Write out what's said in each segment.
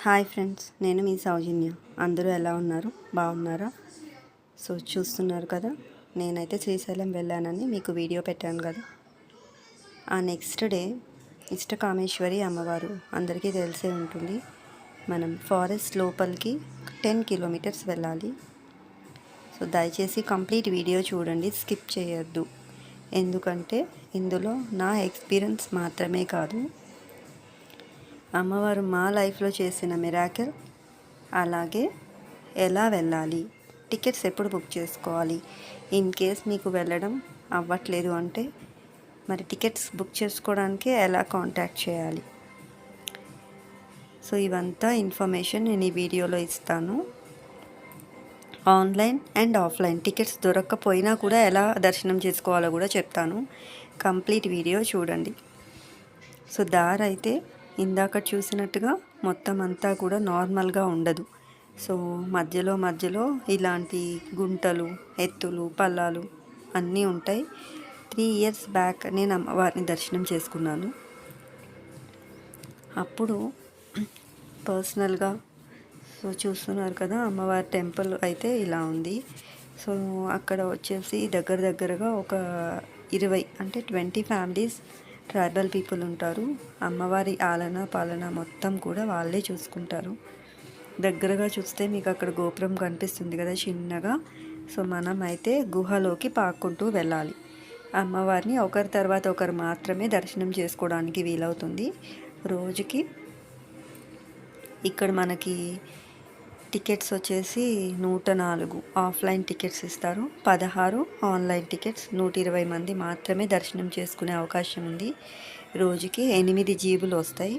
Hi friends, నేను మీ సౌజన్య. అందరూ ఎలా ఉన్నారు? బాగున్నారా? సో చూస్తున్నారు కదా, నేనైతే శ్రీశైలం వెళ్ళానని మీకు వీడియో పెట్టాను కదా. ఆ నెక్స్ట్ డే ఇష్టకామేశ్వరి అమ్మవారు అందరికీ తెలిసే ఉంటుంది. మనం ఫారెస్ట్ లోపలికి 10 కిలోమీటర్స్ వెళ్ళాలి. సో దయచేసి కంప్లీట్ వీడియో చూడండి, స్కిప్ చేయొద్దు. ఎందుకంటే ఇందులో నా ఎక్స్పీరియన్స్ మాత్రమే కాదు, అమ్మవారు మా లైఫ్లో చేసిన మిరాకిల్, అలాగే ఎలా వెళ్ళాలి, టికెట్స్ ఎప్పుడు బుక్ చేసుకోవాలి, ఇన్ కేస్ మీకు వెళ్ళడం అవ్వట్లేదు అంటే మరి టికెట్స్ బుక్ చేసుకోవడానికి ఎలా కాంటాక్ట్ చేయాలి. సో ఇవంతా ఇన్ఫర్మేషన్ నేను ఈ వీడియోలో ఇస్తాను. ఆన్లైన్ అండ్ ఆఫ్లైన్ టికెట్స్ దొరక్కపోయినా కూడా ఎలా దర్శనం చేసుకోవాలో కూడా చెప్తాను. కంప్లీట్ వీడియో చూడండి. సో దారి అయితే ఇందాక చూసినట్టుగా మొత్తం అంతా కూడా నార్మల్గా ఉండదు. సో మధ్యలో ఇలాంటి గుంటలు, ఎత్తులు, పల్లాలు అన్నీ ఉంటాయి. 3 years బ్యాక్ నేను అమ్మవారిని దర్శనం చేసుకున్నాను. అప్పుడు పర్సనల్గా సో చూస్తున్నారు కదా, అమ్మవారి టెంపుల్ అయితే ఇలా ఉంది. సో అక్కడ వచ్చేసి దగ్గరగా ఒక 20 అంటే 20 ఫ్యామిలీస్ ట్రైబల్ పీపుల్ ఉంటారు. అమ్మవారి ఆలన పాలన మొత్తం కూడా వాళ్ళే చూసుకుంటారు. దగ్గరగా చూస్తే మీకు అక్కడ గోపురం కనిపిస్తుంది కదా చిన్నగా. సో మనం అయితే గుహలోకి పాక్కుంటూ వెళ్ళాలి. అమ్మవారిని ఒకరి తర్వాత ఒకరు మాత్రమే దర్శనం చేసుకోవడానికి వీలవుతుంది. రోజుకి ఇక్కడ మనకి టికెట్స్ వచ్చేసి 104 ఆఫ్లైన్ టికెట్స్ ఇస్తారు, 16 ఆన్లైన్ టికెట్స్. 120 మంది మాత్రమే దర్శనం చేసుకునే అవకాశం ఉంది. రోజుకి 8 జీబులు వస్తాయి.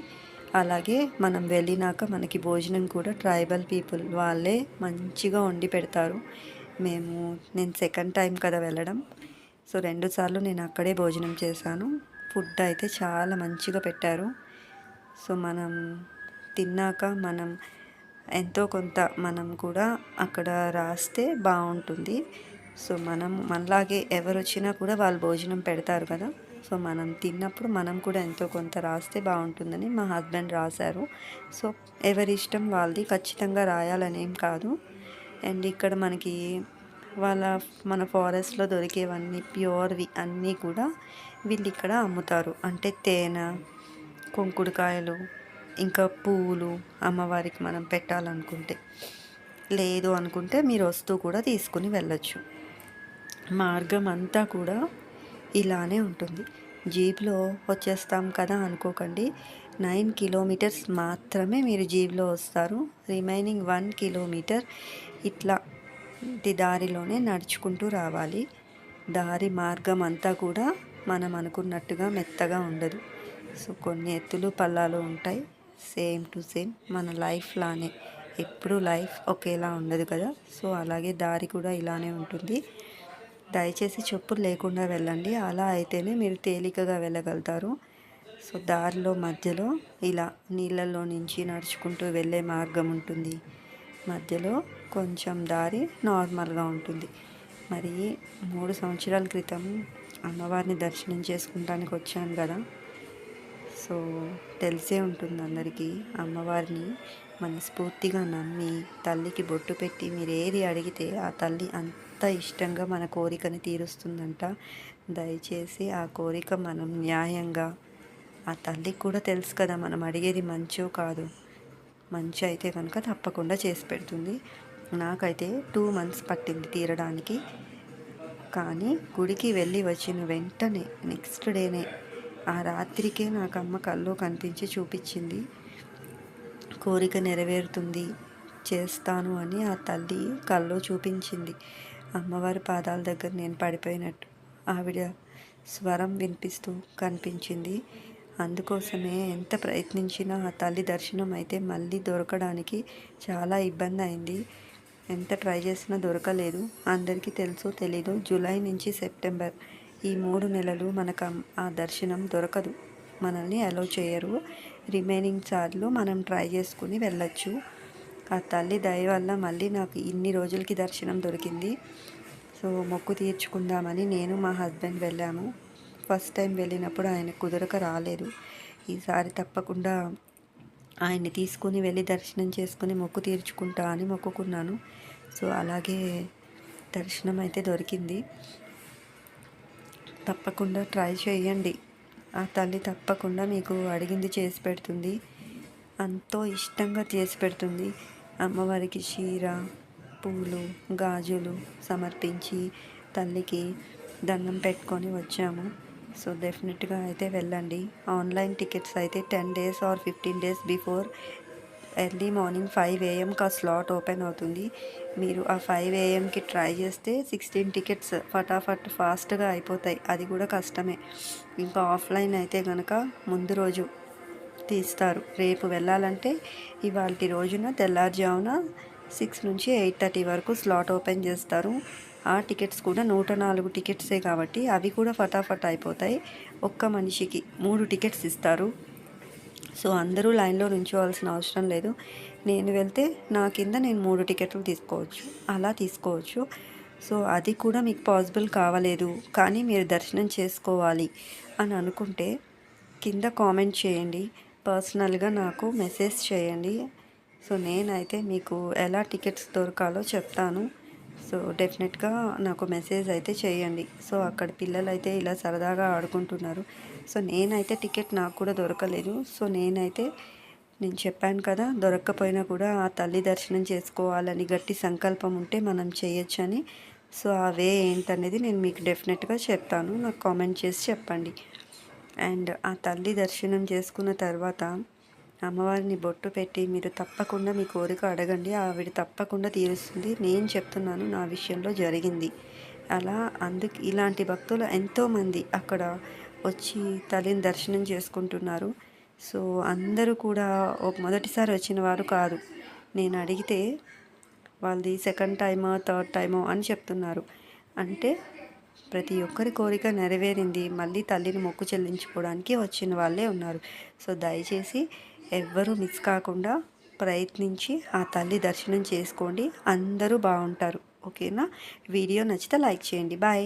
అలాగే మనం వెళ్ళినాక మనకి భోజనం కూడా ట్రైబల్ పీపుల్ వాళ్ళే మంచిగా వండి పెడతారు. నేను సెకండ్ టైం కదా వెళ్ళడం, సో 2 సార్లు నేను అక్కడే భోజనం చేశాను. ఫుడ్ అయితే చాలా మంచిగా పెట్టారు. సో మనం తిన్నాక మనం ఎంతో కొంత మనం కూడా అక్కడ రాస్తే బాగుంటుంది. సో మనం మనలాగే ఎవరు వచ్చినా కూడా వాళ్ళు భోజనం పెడతారు కదా. సో మనం తిన్నప్పుడు మనం కూడా ఎంతో కొంత రాస్తే బాగుంటుందని మా హస్బెండ్ రాశారు. సో ఎవరి ఇష్టం వాళ్ళది, ఖచ్చితంగా రాయాలనేం కాదు. అండ్ ఇక్కడ మనకి మన ఫారెస్ట్లో దొరికేవన్నీ ప్యూర్వి అన్నీ కూడా వీళ్ళు ఇక్కడ అమ్ముతారు. అంటే తేనె, కుంకుడుకాయలు, ఇంకా పువ్వులు అమ్మవారికి మనం పెట్టాలనుకుంటే, లేదు అనుకుంటే మీరు వస్తూ కూడా తీసుకుని వెళ్ళొచ్చు. మార్గం అంతా కూడా ఇలానే ఉంటుంది. జీప్లో వచ్చేస్తాం కదా అనుకోకండి. 9 కిలోమీటర్స్ మాత్రమే మీరు జీప్లో వస్తారు. రిమైనింగ్ 1 కిలోమీటర్ ఇట్లా దారిలోనే నడుచుకుంటూ రావాలి. దారి మార్గం అంతా కూడా మనం అనుకున్నట్టుగా మెత్తగా ఉండదు. సో కొన్ని ఎత్తులు పల్లాలు ఉంటాయి. సేమ్ టు సేమ్ మన లైఫ్ లానే, ఎప్పుడు లైఫ్ ఒకేలా ఉండదు కదా. సో అలాగే దారి కూడా ఇలానే ఉంటుంది. దయచేసి చెప్పులు లేకుండా వెళ్ళండి, అలా అయితేనే మీరు తేలికగా వెళ్ళగలుగుతారు. సో దారిలో మధ్యలో ఇలా నీళ్ళల్లో నుంచి నడుచుకుంటూ వెళ్ళే మార్గం ఉంటుంది. మధ్యలో కొంచెం దారి నార్మల్గా ఉంటుంది. మరి 3 సంవత్సరాల క్రితం అమ్మవారిని దర్శనం చేసుకుంటానికి వచ్చాను కదా. సో తెలిసే ఉంటుంది అందరికీ, అమ్మవారిని మనస్ఫూర్తిగా నమ్మి తల్లికి బొట్టు పెట్టి మీరు ఏది అడిగితే ఆ తల్లి అంత ఇష్టంగా మన కోరికని తీరుస్తుందంట. దయచేసి ఆ కోరిక మనం న్యాయంగా, ఆ తల్లికి కూడా తెలుసు కదా మనం అడిగేది మంచో కాదు. మంచి అయితే కనుక తప్పకుండా చేసి పెడుతుంది. నాకైతే 2 months పట్టింది తీరడానికి. కానీ గుడికి వెళ్ళి వచ్చిన వెంటనే నెక్స్ట్ డేనే, ఆ రాత్రికే నాకు అమ్మ కల్లో కనిపించి చూపించింది, కోరిక నెరవేరుతుంది చేస్తాను అని ఆ తల్లి కల్లో చూపించింది. అమ్మవారి పాదాల దగ్గర నేను పడిపోయినట్టు ఆవిడ స్వరం వినిపిస్తూ కనిపించింది. అందుకోసమే ఎంత ప్రయత్నించినా ఆ తల్లి దర్శనం అయితే మళ్ళీ దొరకడానికి చాలా ఇబ్బంది అయింది. ఎంత ట్రై చేసినా దొరకలేదు. అందరికీ తెలుసో తెలీదు, జూలై నుంచి సెప్టెంబర్ ఈ 3 నెలలు మనకు ఆ దర్శనం దొరకదు, మనల్ని అలో చేయరు. రిమైనింగ్ సార్లు మనం ట్రై చేసుకుని వెళ్ళచ్చు. ఆ తల్లి దయ వల్ల మళ్ళీ నాకు ఇన్ని రోజులకి దర్శనం దొరికింది. సో మొక్కు తీర్చుకుందామని నేను మా హస్బెండ్ వెళ్ళాము. ఫస్ట్ టైం వెళ్ళినప్పుడు ఆయన కుదరక రాలేదు. ఈసారి తప్పకుండా ఆయన్ని తీసుకుని వెళ్ళి దర్శనం చేసుకుని మొక్కు తీర్చుకుంటా అని మొక్కుకున్నాను. సో అలాగే దర్శనం అయితే దొరికింది. తప్పకుండా ట్రై చేయండి. ఆ తల్లి తప్పకుండా మీకు అడిగింది చేసి పెడుతుంది. ఎంతో ఇష్టంగా చేసి పెడుతుంది. అమ్మవారికి చీర, పూలు, గాజులు సమర్పించి తల్లికి దండం పెట్టుకొని వచ్చాము. సో డెఫినెట్గా అయితే వెళ్ళండి. ఆన్లైన్ టికెట్స్ అయితే 10 days or 15 days before early morning 5 AM ఆ స్లాట్ ఓపెన్ అవుతుంది. మీరు ఆ 5 AMకి ట్రై చేస్తే 16 టికెట్స్ ఫటాఫట్ ఫాస్ట్గా అయిపోతాయి. అది కూడా కష్టమే. ఇంకా ఆఫ్లైన్ అయితే కనుక ముందు రోజు తీస్తారు. రేపు వెళ్ళాలంటే ఇవాల్టి రోజున తెల్లారుజామున 6 నుంచి 8:30 వరకు స్లాట్ ఓపెన్ చేస్తారు. ఆ టికెట్స్ కూడా 104 టికెట్సే కాబట్టి అవి కూడా ఫటాఫట్ అయిపోతాయి. ఒక్క మనిషికి 3 టికెట్స్ ఇస్తారు. సో అందరూ లైన్లో నుంచోవాల్సిన అవసరం లేదు. నేను వెళ్తే నా కింద నేను 3 టికెట్లు తీసుకోవచ్చు, అలా తీసుకోవచ్చు. సో అది కూడా మీకు పాసిబుల్ కావలేదు కానీ మీరు దర్శనం చేసుకోవాలి అని అనుకుంటే కింద కామెంట్ చేయండి. పర్సనల్గా నాకు మెసేజ్ చేయండి. సో నేనైతే మీకు ఎలా టికెట్స్ దొరకాలో చెప్తాను. సో డెఫినెట్గా నాకు మెసేజ్ అయితే చేయండి. సో అక్కడ పిల్లలు అయితే ఇలా సరదాగా ఆడుకుంటున్నారు. సో నేనైతే టికెట్ నాకు కూడా దొరకలేదు. సో నేను చెప్పాను కదా, దొరక్కపోయినా కూడా ఆ తల్లి దర్శనం చేసుకోవాలని గట్టి సంకల్పం ఉంటే మనం చేయొచ్చని. సో ఆ వే ఏంటనేది నేను మీకు డెఫినెట్గా చెప్తాను. నాకు కామెంట్ చేసి చెప్పండి. అండ్ ఆ తల్లి దర్శనం చేసుకున్న తర్వాత అమ్మవారిని బొట్టు పెట్టి మీరు తప్పకుండా మీ కోరిక అడగండి. ఆవిడ తప్పకుండా తీరుస్తుంది. నేను చెప్తున్నాను, నా విషయంలో జరిగింది అలా. ఇలాంటి భక్తులు ఎంతోమంది అక్కడ వచ్చి తల్లిని దర్శనం చేసుకుంటున్నారు. సో అందరూ కూడా మొదటిసారి వచ్చిన వారు కాదు. నేను అడిగితే వాళ్ళది సెకండ్ టైమో థర్డ్ టైమో అని చెప్తున్నారు. అంటే ప్రతి ఒక్కరి కోరిక నెరవేరింది. మళ్ళీ తల్లిని మొక్కు చెల్లించుకోవడానికి వచ్చిన వాళ్ళే ఉన్నారు. సో దయచేసి ఎవ్వరూ మిస్ కాకుండా ప్రయత్నించి ఆ తల్లి దర్శనం చేసుకోండి. అందరూ బాగుంటారు. ఓకేనా? వీడియో నచ్చితే లైక్ చేయండి. బాయ్.